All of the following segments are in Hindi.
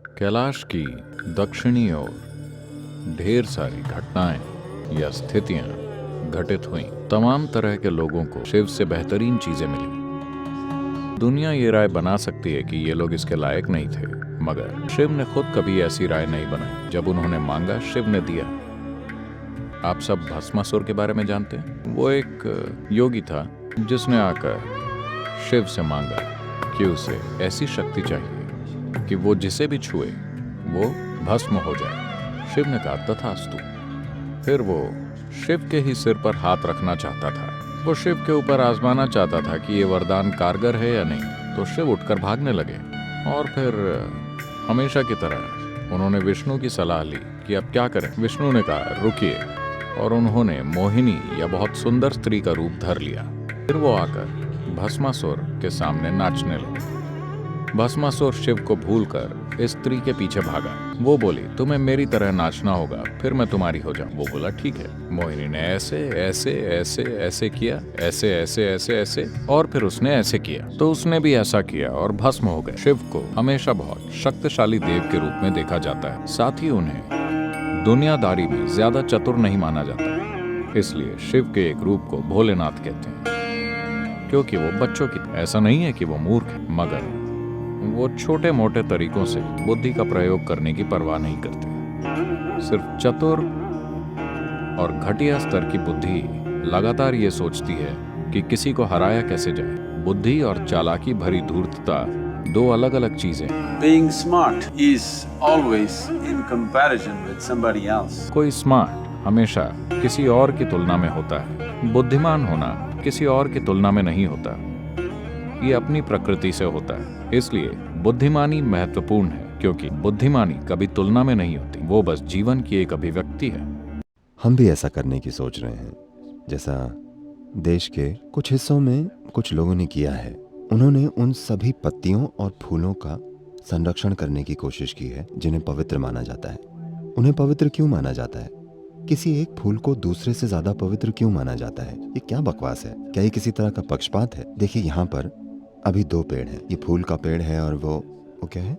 कैलाश की दक्षिणी ओर ढेर सारी घटनाएं या स्थितियां घटित हुईं। तमाम तरह के लोगों को शिव से बेहतरीन चीजें मिली। दुनिया ये राय बना सकती है कि ये लोग इसके लायक नहीं थे, मगर शिव ने खुद कभी ऐसी राय नहीं बनाई। जब उन्होंने मांगा, शिव ने दिया। आप सब भस्मासुर के बारे में जानते हैं। वो एक योगी था जिसने आकर शिव से मांगा कि उसे ऐसी शक्ति चाहिए कि वो जिसे भी छुए वो भस्म हो जाए। शिव ने कहा तथास्तु। फिर वो शिव के ही सिर पर हाथ रखना चाहता था। वो शिव के ऊपर आजमाना चाहता था कि ये वरदान कारगर है या नहीं। तो शिव उठकर भागने लगे और फिर हमेशा की तरह उन्होंने विष्णु की सलाह ली कि अब क्या करें। विष्णु ने कहा रुकिए, और उन्होंने मोहिनी या बहुत सुंदर स्त्री का रूप धर लिया। फिर वो आकर भस्मासुर के सामने नाचने लगे। भस्मासुर शिव को भूलकर इस स्त्री के पीछे भागा। वो बोली तुम्हें मेरी तरह नाचना होगा, फिर मैं तुम्हारी हो जाऊं। वो बोला ठीक है। मोहिनी ने ऐसे ऐसे ऐसे ऐसे किया, ऐसे ऐसे ऐसे ऐसे, और फिर उसने ऐसे किया, तो उसने भी ऐसा किया और भस्म हो गए। शिव को हमेशा बहुत शक्तिशाली देव के रूप में देखा जाता है। साथ ही उन्हें दुनियादारी में ज्यादा चतुर नहीं माना जाता है। इसलिए शिव के एक रूप को भोलेनाथ कहते हैं, क्योंकि वो बच्चों की। ऐसा नहीं है कि वो मूर्ख है, मगर वो छोटे मोटे तरीकों से बुद्धि का प्रयोग करने की परवाह नहीं करते। सिर्फ चतुर और घटिया स्तर की बुद्धि लगातार ये सोचती है कि किसी को हराया कैसे जाए। बुद्धि और चालाकी भरी धूर्तता दो अलग अलग चीजें। Being smart is always in comparison with somebody else. कोई स्मार्ट हमेशा किसी और की तुलना में होता है। बुद्धिमान होना किसी और की तुलना में नहीं होता। ये अपनी प्रकृति से होता है। इसलिए बुद्धिमानी महत्वपूर्ण है, क्योंकि बुद्धिमानी कभी तुलना में नहीं होती। वो बस जीवन की एक अभिव्यक्ति है। हम भी ऐसा करने की सोच रहे हैं, जैसा देश के कुछ हिस्सों में कुछ लोगों ने किया है। उन्होंने उन सभी पत्तियों और फूलों का संरक्षण करने की कोशिश की है जिन्हें पवित्र माना जाता है। उन्हें पवित्र क्यों माना जाता है? किसी एक फूल को दूसरे से ज्यादा पवित्र क्यों माना जाता है? ये क्या बकवास है? क्या ये किसी तरह का पक्षपात है? देखिए, यहाँ पर अभी दो पेड़ हैं। ये फूल का पेड़ है और वो क्या है?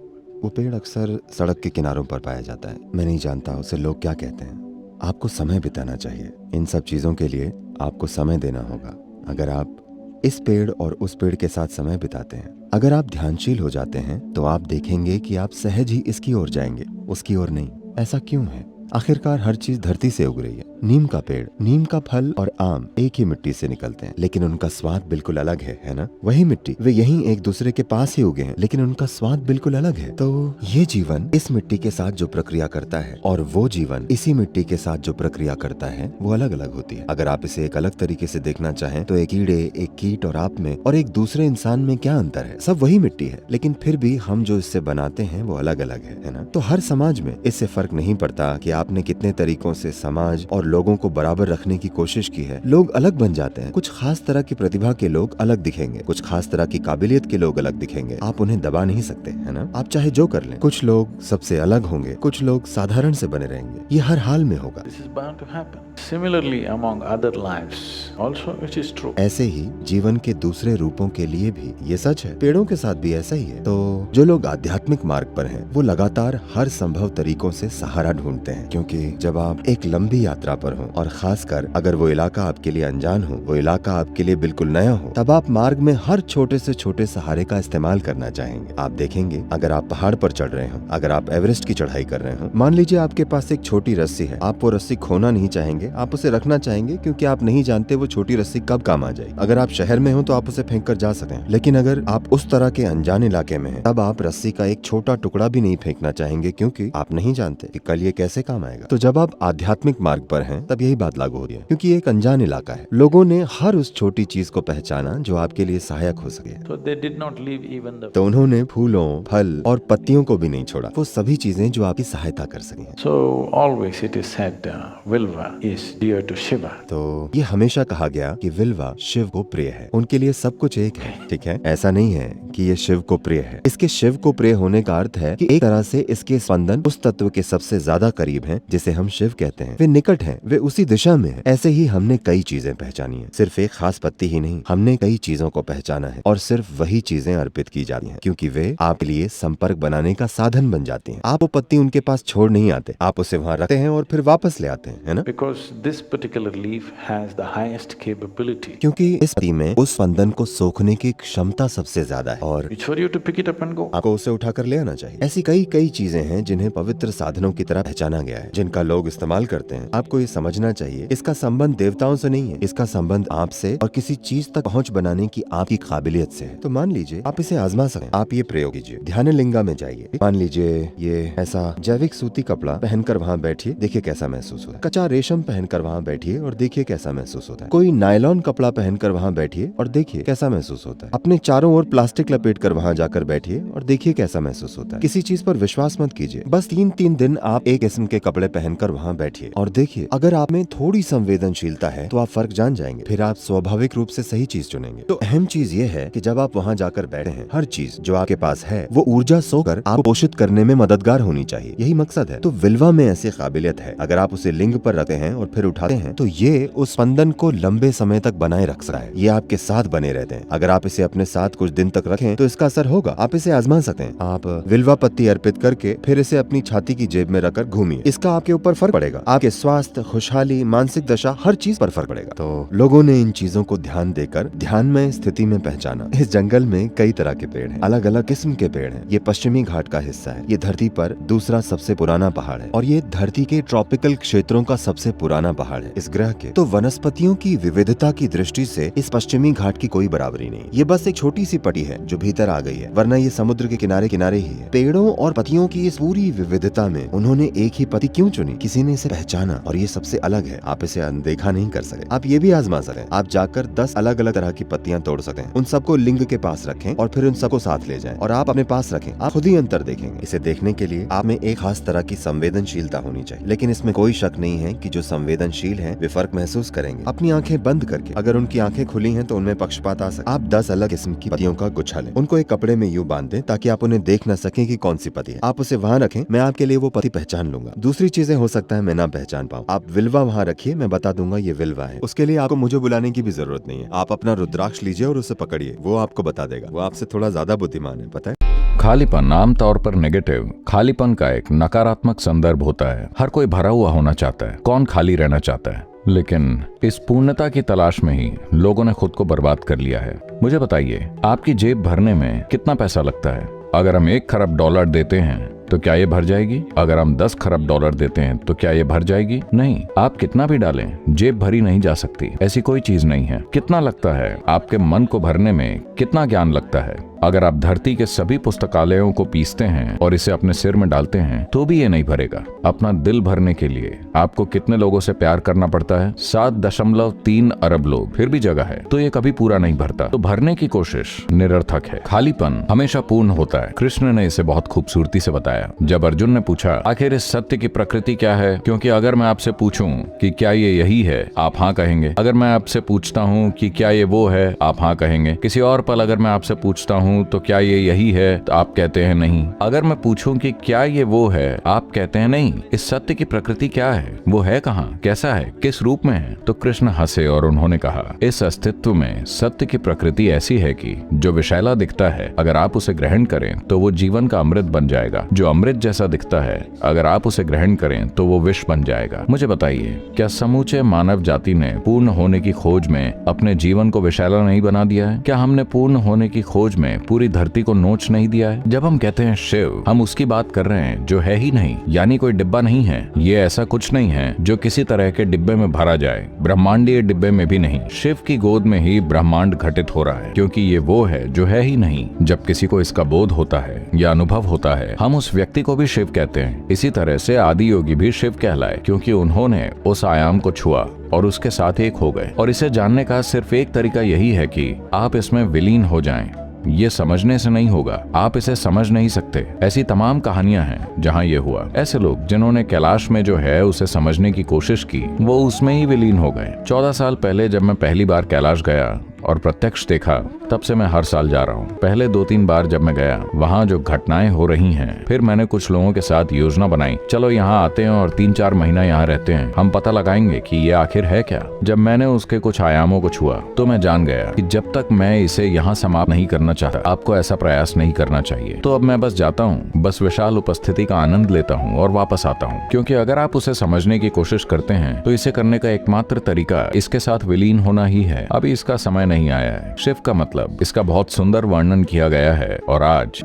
वो पेड़ अक्सर सड़क के किनारों पर पाया जाता है। मैं नहीं जानता उसे लोग क्या कहते हैं। आपको समय बिताना चाहिए। इन सब चीजों के लिए आपको समय देना होगा। अगर आप इस पेड़ और उस पेड़ के साथ समय बिताते हैं, अगर आप ध्यानशील हो जाते हैं, तो आप देखेंगे कि आप सहज ही इसकी ओर जाएंगे, उसकी ओर नहीं। ऐसा क्यों है? आखिरकार हर चीज धरती से उग रही है। नीम का पेड़, नीम का फल और आम एक ही मिट्टी से निकलते हैं, लेकिन उनका स्वाद बिल्कुल अलग है ना? वही मिट्टी, वे यहीं एक दूसरे के पास ही उगे हैं, लेकिन उनका स्वाद बिल्कुल अलग है। तो ये जीवन इस मिट्टी के साथ जो प्रक्रिया करता है और वो जीवन इसी मिट्टी के साथ जो प्रक्रिया करता है, वो अलग अलग होती है। अगर आप इसे एक अलग तरीके से देखना चाहें, तो एक कीड़े, एक कीट और आप में और एक दूसरे इंसान में क्या अंतर है? सब वही मिट्टी है, लेकिन फिर भी हम जो इससे बनाते हैं वो अलग अलग है ना? तो हर समाज में इससे फर्क नहीं पड़ता कि आपने कितने तरीकों से समाज और लोगों को बराबर रखने की कोशिश की है। लोग अलग बन जाते हैं। कुछ खास तरह की प्रतिभा के लोग अलग दिखेंगे, कुछ खास तरह की काबिलियत के लोग अलग दिखेंगे। आप उन्हें दबा नहीं सकते, है ना? आप चाहे जो कर लें। कुछ लोग सबसे अलग होंगे, कुछ लोग साधारण से बने रहेंगे। ये हर हाल में होगा। This is bound to happen. Similarly, among other lives, also it is true. ऐसे ही जीवन के दूसरे रूपों के लिए भी ये सच है। पेड़ों के साथ भी ऐसा ही है। तो जो लोग आध्यात्मिक मार्ग पर हैं, वो लगातार हर संभव तरीकों से सहारा ढूंढते हैं, क्योंकि जब आप एक लंबी यात्रा पर हो और खासकर अगर वो इलाका आपके लिए अनजान हो, वो इलाका आपके लिए बिल्कुल नया हो, तब आप मार्ग में हर छोटे से छोटे सहारे का इस्तेमाल करना चाहेंगे। आप देखेंगे, अगर आप पहाड़ पर चढ़ रहे हो, अगर आप एवरेस्ट की चढ़ाई कर रहे हो, मान लीजिए आपके पास एक छोटी रस्सी है, आप वो रस्सी खोना नहीं चाहेंगे, आप उसे रखना चाहेंगे, क्योंकि आप नहीं जानते वो छोटी रस्सी कब काम आ जाएगी। अगर आप शहर में हो तो आप उसे फेंक कर जा सकते हैं, लेकिन अगर आप उस तरह के अनजान इलाके में हैं, तब आप रस्सी का एक छोटा टुकड़ा भी नहीं फेंकना चाहेंगे, क्योंकि आप नहीं जानते कि कल ये कैसे काम आएगा। तो जब आप आध्यात्मिक मार्ग पर हैं, तब यही बात लागू हो रही है, क्योंकि ये एक अनजान इलाका है। लोगों ने हर उस छोटी चीज को पहचाना जो आपके लिए सहायक हो सके। So they did not leave even the. तो उन्होंने फूलों, फल और पत्तियों को भी नहीं छोड़ा, वो सभी चीजें जो आपकी सहायता कर सकें। So always it is said, Vilva is dear to Shiva. तो ये हमेशा कहा गया कि विल्वा शिव को प्रिय है। उनके लिए सब कुछ एक है, ठीक है? ऐसा नहीं है कि ये शिव को प्रिय है। इसके शिव को प्रिय होने का अर्थ है कि एक तरह से इसके स्पंदन उस तत्व के सबसे ज्यादा करीब हैं जिसे हम शिव कहते हैं वे निकट हैं, वे उसी दिशा में हैं। ऐसे ही हमने कई चीजें पहचानी है। सिर्फ एक खास पत्ती ही नहीं, हमने कई चीजों को पहचाना है और सिर्फ वही चीजें अर्पित की जाती हैं क्योंकि वे आपके लिए संपर्क बनाने का साधन बन जाती हैं। आप वो पत्ती उनके पास छोड़ नहीं आते, आप उसे वहाँ रखते हैं और फिर वापस ले आते हैं, है ना? Because this particular leaf has the highest capability. क्योंकि इस पत्ती में उस स्पंदन को सोखने की क्षमता सबसे ज्यादा है और It's for you to pick it up and go. आपको उसे उठाकर ले आना चाहिए। ऐसी कई चीजें हैं जिन्हें पवित्र साधनों की तरह पहचाना गया है, जिनका लोग इस्तेमाल करते हैं। आपको ये समझना चाहिए इसका संबंध देवताओं से नहीं है, इसका संबंध आपसे और किसी चीज तक पहुंच बनाने की आपकी काबिलियत से है। तो मान लीजिए आप इसे आजमा सकें, आप ये प्रयोग कीजिए। ध्यान लिंगा में जाइए, मान लीजिए ये ऐसा जैविक सूती कपड़ा पहनकर वहाँ बैठिए, देखिए कैसा महसूस होता है। कच्चा रेशम पहनकर वहाँ बैठिए और देखिए कैसा महसूस होता है। कोई नायलॉन कपड़ा पहनकर वहाँ बैठिए और देखिए कैसा महसूस होता है। अपने चारों ओर प्लास्टिक लपेट कर वहाँ जाकर बैठिए और देखिए कैसा महसूस होता है। किसी चीज पर विश्वास मत कीजिए, बस 3 दिन आप एक किस्म के कपड़े पहनकर वहाँ बैठिए और देखिए अगर आप में थोड़ी संवेदनशीलता है तो आप फर्क जान जाएंगे, फिर आप स्वाभाविक रूप से सही चीज चुनेंगे। तो अहम चीज ये है कि जब आप वहाँ जाकर बैठे हैं, हर चीज जो आपके पास है वो ऊर्जा सोकर आपको पोषित करने में मददगार होनी चाहिए, यही मकसद है। तो विल्वा में ऐसी काबिलियत है, अगर आप उसे लिंग पर रखते हैं और फिर उठाते हैं तो ये उस स्पंदन को लंबे समय तक बनाए रख सकता है। ये आपके साथ बने रहते हैं। अगर आप इसे अपने साथ कुछ दिन तक रखें तो इसका असर होगा। आप इसे आजमा सकते हैं। आप विल्वा पत्ती अर्पित करके फिर इसे अपनी छाती की जेब में रखकर घूमिए, इसका आपके ऊपर फर्क पड़ेगा। आपके स्वास्थ्य, खुशहाली, मानसिक दशा, हर चीज पर फर्क पड़ेगा। तो लोगों ने इन चीजों को ध्यान देकर ध्यानमय स्थिति में पहचाना। इस जंगल में कई तरह के पेड़ हैं, अलग अलग किस्म के पेड़ हैं। ये पश्चिमी घाट का हिस्सा है। ये धरती पर दूसरा सबसे पुराना पहाड़ है और ये धरती के ट्रॉपिकल क्षेत्रों का सबसे पुराना पहाड़ है इस ग्रह के। तो वनस्पतियों की विविधता की दृष्टि से इस पश्चिमी घाट की कोई बराबरी नहीं। ये बस एक छोटी सी पट्टी है जो भीतर आ गई है, वरना ये समुद्र के किनारे किनारे ही है। पेड़ों और पत्तियों की इस पूरी विविधता में उन्होंने एक ही पत्ती क्यों चुनी? किसी ने इसे पहचाना और ये सबसे अलग है। आप इसे अनदेखा नहीं कर सकते। आप ये भी आजमा सकते हैं। आप जाकर 10 अलग अलग तरह की पत्तियां तोड़ सकते हैं, उन सबको लिंग के पास रखें और फिर उन सबको साथ ले जाएं और आप अपने पास रखें। आप खुद ही अंतर देखेंगे। इसे देखने के लिए आप में एक खास तरह की संवेदनशीलता होनी चाहिए, लेकिन इसमें कोई शक नहीं है कि जो संवेदनशील हैं वे फर्क महसूस करेंगे। अपनी आंखें बंद करके, अगर उनकी आंखें खुली हैं तो उनमें पक्षपात आ सकता है। आप 10 अलग किस्म की पत्तियों का गुच्छा लें, उनको एक कपड़े में यूं बांध दें ताकि आप उन्हें देख न सकें कि कौन सी पत्ती है। आप उसे वहाँ रखें, मैं आपके लिए वो पत्ती पहचान लूंगा। दूसरी चीजें हो सकता है मैं ना पहचान पाऊँ। आप विल्वा वहाँ रखिए, मैं बता दूंगा ये विल्वा है। उसके लिए आपको मुझे बुलाने की भी जरूरत नहीं है। आप अपना रुद्राक्ष लीजिए और उसे पकड़िए, वो आपको बता देगा। वो आपसे थोड़ा ज्यादा बुद्धिमान है, पता है। खालीपन आमतौर पर नेगेटिव खालीपन का एक नकारात्मक संदर्भ होता है। हर कोई भरा हुआ होना चाहता है, कौन खाली रहना चाहता है? लेकिन इस पूर्णता की तलाश में ही लोगों ने खुद को बर्बाद कर लिया है। मुझे बताइए, आपकी जेब भरने में कितना पैसा लगता है? अगर हम 1 खरब डॉलर देते हैं तो क्या ये भर जाएगी? अगर हम 10 खरब डॉलर देते हैं तो क्या ये भर जाएगी? नहीं। आप कितना भी डालें, जेब भरी नहीं जा सकती। ऐसी कोई चीज नहीं है। कितना लगता है? आपके मन को भरने में कितना ज्ञान लगता है? अगर आप धरती के सभी पुस्तकालयों को पीसते हैं और इसे अपने सिर में डालते हैं तो भी ये नहीं भरेगा। अपना दिल भरने के लिए आपको कितने लोगों से प्यार करना पड़ता है? 7.3 अरब लोग, फिर भी जगह है तो ये कभी पूरा नहीं भरता। तो भरने की कोशिश निरर्थक है। खालीपन हमेशा पूर्ण होता है। कृष्ण ने इसे बहुत खूबसूरती से बताया जब अर्जुन ने पूछा, आखिर इस सत्य की प्रकृति क्या है? क्योंकि अगर मैं आपसे पूछूं कि क्या ये यही है, आप हाँ कहेंगे। अगर मैं आपसे पूछता हूँ कि क्या ये वो है, आप हाँ कहेंगे। किसी और पल अगर मैं आपसे पूछता हूँ तो क्या ये यही है, तो आप कहते हैं नहीं। अगर मैं पूछूं कि क्या ये वो है, आप कहते हैं नहीं। इस सत्य की प्रकृति क्या है? वो है कहाँ, कैसा है, किस रूप में है? तो कृष्ण हंसे और उन्होंने कहा, इस अस्तित्व में सत्य की प्रकृति ऐसी है कि जो विषैला दिखता है, अगर आप उसे ग्रहण करें तो वो जीवन का अमृत बन जाएगा। जो अमृत जैसा दिखता है, अगर आप उसे ग्रहण करें तो वो विष बन जाएगा। मुझे बताइए, क्या समूचे मानव जाति ने पूर्ण होने की खोज में अपने जीवन को विषैला नहीं बना दिया है? क्या हमने पूर्ण होने की खोज में पूरी धरती को नोच नहीं दिया है? जब हम कहते हैं शिव, हम उसकी बात कर रहे हैं जो है ही नहीं, यानी कोई डिब्बा नहीं है। ये ऐसा कुछ नहीं है जो किसी तरह के डिब्बे में भरा जाए, ब्रह्मांडीय डिब्बे में भी नहीं। शिव की गोद में ही ब्रह्मांड घटित हो रहा है, क्योंकि ये वो है जो है ही नहीं। जब किसी को इसका बोध होता है या अनुभव होता है, हम उस व्यक्ति को भी शिव कहते हैं। इसी तरह से आदि योगी भी शिव कहलाए, क्योंकि उन्होंने उस आयाम को छुआ और उसके साथ एक हो गए। और इसे जानने का सिर्फ एक तरीका यही है कि आप इसमें विलीन हो जाएं। ये समझने से नहीं होगा, आप इसे समझ नहीं सकते। ऐसी तमाम कहानियां हैं जहां ये हुआ। ऐसे लोग जिन्होंने कैलाश में जो है उसे समझने की कोशिश की, वो उसमें ही विलीन हो गए। 14 साल पहले जब मैं पहली बार कैलाश गया और प्रत्यक्ष देखा, तब से मैं हर साल जा रहा हूँ। पहले 2-3 बार जब मैं गया, वहाँ जो घटनाएं हो रही हैं, फिर मैंने कुछ लोगों के साथ योजना बनाई, चलो यहाँ आते हैं और 3-4 महीना यहाँ रहते हैं, हम पता लगाएंगे कि ये आखिर है क्या। जब मैंने उसके कुछ आयामों को छुआ तो मैं जान गया कि जब तक मैं इसे यहाँ समाप्त नहीं करना चाहता, आपको ऐसा प्रयास नहीं करना चाहिए। तो अब मैं बस जाता हूँ, बस विशाल उपस्थिति का आनंद लेता हूँ और वापस आता हूँ, क्योंकि अगर आप उसे समझने की कोशिश करते हैं तो इसे करने का एकमात्र तरीका इसके साथ विलीन होना ही है। अभी इसका समय नहीं आया है। शिव का मतलब, इसका बहुत सुंदर वर्णन किया गया है और आज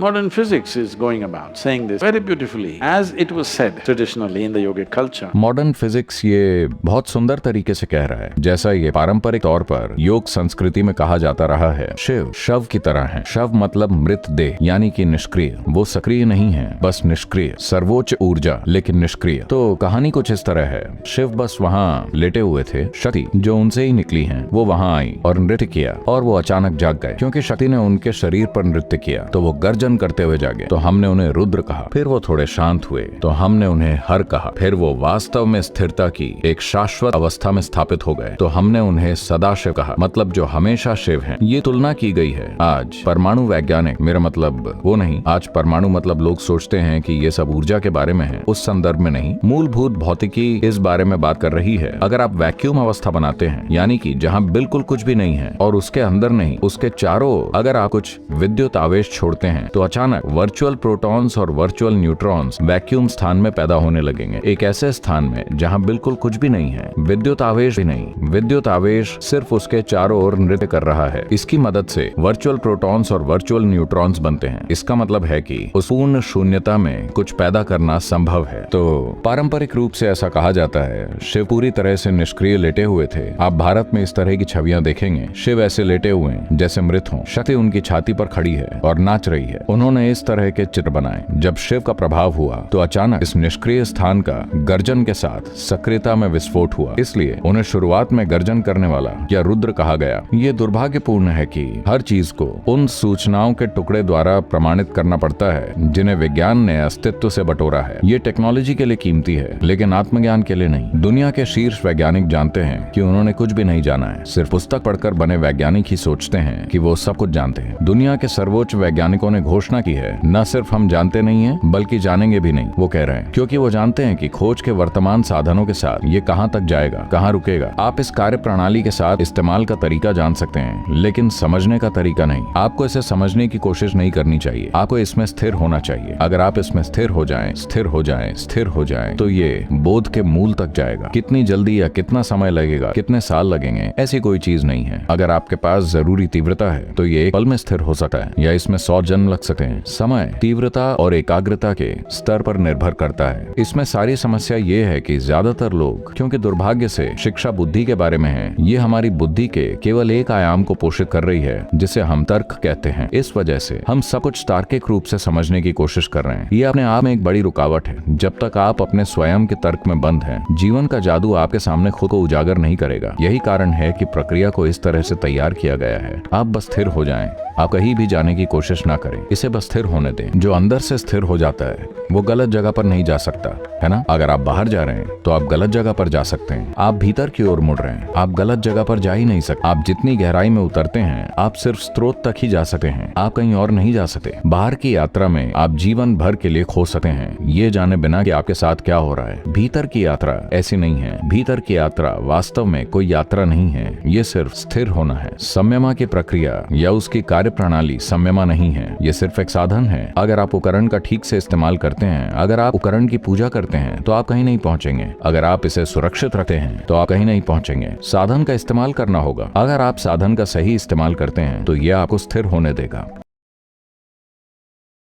Modern physics is going about saying this very beautifully, as it was said traditionally in the yogic culture. Modern physics ये बहुत सुंदर तरीके से कह रहा है, जैसा ये पारंपरिक तौर पर योग संस्कृति में कहा जाता रहा है। शिव शव की तरह है। शव मतलब मृत देह, यानी कि निष्क्रिय। वो सक्रिय नहीं है, बस निष्क्रिय। सर्वोच्च ऊर्जा लेकिन निष्क्रिय। तो कहानी कुछ इस तरह है। शिव बस वहाँ लेटे हुए थे। शक्ति जो उनसे ही निकली हैं, वो वहाँ आई और नृत्य किया, और वो अचानक जाग गए। क्योंकि शक्ति ने उनके शरीर पर नृत्य किया तो वो गर्जन करते हुए जागे। तो हमने उन्हें रुद्र कहा। फिर वो थोड़े शांत हुए तो हमने उन्हें हर कहा। फिर वो वास्तव में स्थिरता की एक शाश्वत अवस्था में स्थापित हो गए तो हमने उन्हें सदाशिव कहा, मतलब जो हमेशा शिव हैं। ये तुलना की गई है। आज परमाणु वैज्ञानिक, मेरा मतलब वो नहीं, आज परमाणु मतलब लोग सोचते हैं कि ये सब ऊर्जा के बारे में है, उस संदर्भ में नहीं। मूलभूत भौतिकी इस बारे में बात कर रही है। अगर आप वैक्यूम अवस्था बनाते हैं, यानी कि जहाँ बिल्कुल कुछ भी नहीं है और उसके अंदर नहीं, उसके चारों अगर आप कुछ विद्युत आवेश छोड़ते हैं तो अचानक वर्चुअल प्रोटॉन्स और वर्चुअल न्यूट्रॉन्स वैक्यूम स्थान में पैदा होने लगेंगे। एक ऐसे स्थान में जहाँ बिल्कुल कुछ भी नहीं है, विद्युत आवेश भी नहीं। विद्युत आवेश सिर्फ उसके चारों ओर नृत्य कर रहा है। इसकी मदद से वर्चुअल प्रोटॉन्स और वर्चुअल न्यूट्रॉन्स बनते हैं। इसका मतलब है कि उस पूर्ण शून्यता में कुछ पैदा करना संभव है। तो पारंपरिक रूप से ऐसा कहा जाता है। शिव पूरी तरह से निष्क्रिय लेटे हुए थे। आप भारत में इस तरह की छवियां देखेंगे। शिव ऐसे लेटे हुए हैं जैसे मृत हों। शक्ति उनकी छाती पर खड़ी है और नाच रही है। उन्होंने इस तरह के चित्र बनाए। जब शिव का प्रभाव हुआ तो अचानक इस निष्क्रिय स्थान का गर्जन के साथ सक्रियता में विस्फोट हुआ। इसलिए उन्हें शुरुआत में गर्जन करने वाला या रुद्र कहा गया। ये दुर्भाग्यपूर्ण है कि हर चीज को उन सूचनाओं के टुकड़े द्वारा प्रमाणित करना पड़ता है जिन्हें विज्ञान ने अस्तित्व से बटोरा है। ये टेक्नोलॉजी के लिए कीमती है, लेकिन आत्मज्ञान के लिए नहीं। दुनिया के शीर्ष वैज्ञानिक जानते हैं कि उन्होंने कुछ भी नहीं जाना है। सिर्फ पुस्तक पढ़कर बने वैज्ञानिक ही सोचते हैं कि वो सब कुछ जानते हैं। दुनिया के सर्वोच्च वैज्ञानिकों ने घोषणा की है, न सिर्फ हम जानते नहीं हैं बल्कि जानेंगे भी नहीं। वो कह रहे हैं क्योंकि वो जानते हैं कि खोज के वर्तमान साधनों के साथ ये कहां तक जाएगा, कहां रुकेगा। आप इस कार्य प्रणाली के साथ इस्तेमाल का तरीका जान सकते हैं, लेकिन समझने का तरीका नहीं। आपको इसे समझने की कोशिश नहीं करनी चाहिए, आपको इसमें स्थिर होना चाहिए। अगर आप इसमें स्थिर हो जाएं, स्थिर हो जाएं, स्थिर हो जाएं, तो ये बोध के मूल तक जाएगा। कितनी जल्दी या कितना समय लगेगा, कितने साल लगेंगे, ऐसी कोई चीज नहीं है। अगर आपके पास जरूरी तीव्रता है तो ये एक पल में स्थिर हो सकता है, या इसमें 100 जन्म लग सकते हैं। समय तीव्रता और एकाग्रता के स्तर पर निर्भर करता है। इसमें सारी समस्या ये है कि ज्यादातर लोग, क्योंकि दुर्भाग्य से शिक्षा बुद्धि के बारे में है, ये हमारी बुद्धि के केवल एक आयाम को पोषित कर रही है जिसे हम तर्क कहते हैं। इस वजह से हम सब कुछ तार्किक रूप से समझने की कोशिश कर रहे हैं। ये अपने आप में एक बड़ी रुकावट है। जब तक आप अपने स्वयं के तर्क में बंद हैं, जीवन का जादू आपके सामने खुद को उजागर नहीं करेगा। यही कारण है कि प्रक्रिया को इस तरह से तैयार किया गया है। आप बस स्थिर हो जाएं, आप कहीं भी जाने की कोशिश ना करें, इसे बस स्थिर होने दें। जो अंदर से स्थिर हो जाता है वो गलत जगह पर नहीं जा सकता, है ना। अगर आप बाहर जा रहे हैं तो आप गलत जगह पर जा सकते हैं। आप भीतर की ओर मुड़ रहे हैं, आप गलत जगह पर जा ही नहीं सकते। आप जितनी गहराई में उतरते हैं, आप सिर्फ स्रोत तक ही जा सकते हैं, आप कहीं और नहीं जा सकते। बाहर की यात्रा में आप जीवन भर के लिए खो सकते हैं, ये जाने बिना कि आपके साथ क्या हो रहा है। भीतर की यात्रा ऐसी नहीं है। भीतर की यात्रा वास्तव में कोई यात्रा नहीं है, ये सिर्फ स्थिर होना है। संयमा की प्रक्रिया या उसकी कार्य प्रणाली संयमा नहीं है, ये सिर्फ एक साधन है। अगर आप उपकरण का ठीक से इस्तेमाल करते हैं, अगर आप उपकरण की पूजा करते हैं तो आप कहीं नहीं पहुंचेंगे। अगर आप इसे सुरक्षित रखते हैं तो आप कहीं नहीं पहुंचेंगे। साधन का इस्तेमाल करना होगा। अगर आप साधन का सही इस्तेमाल करते हैं तो यह आपको स्थिर होने देगा।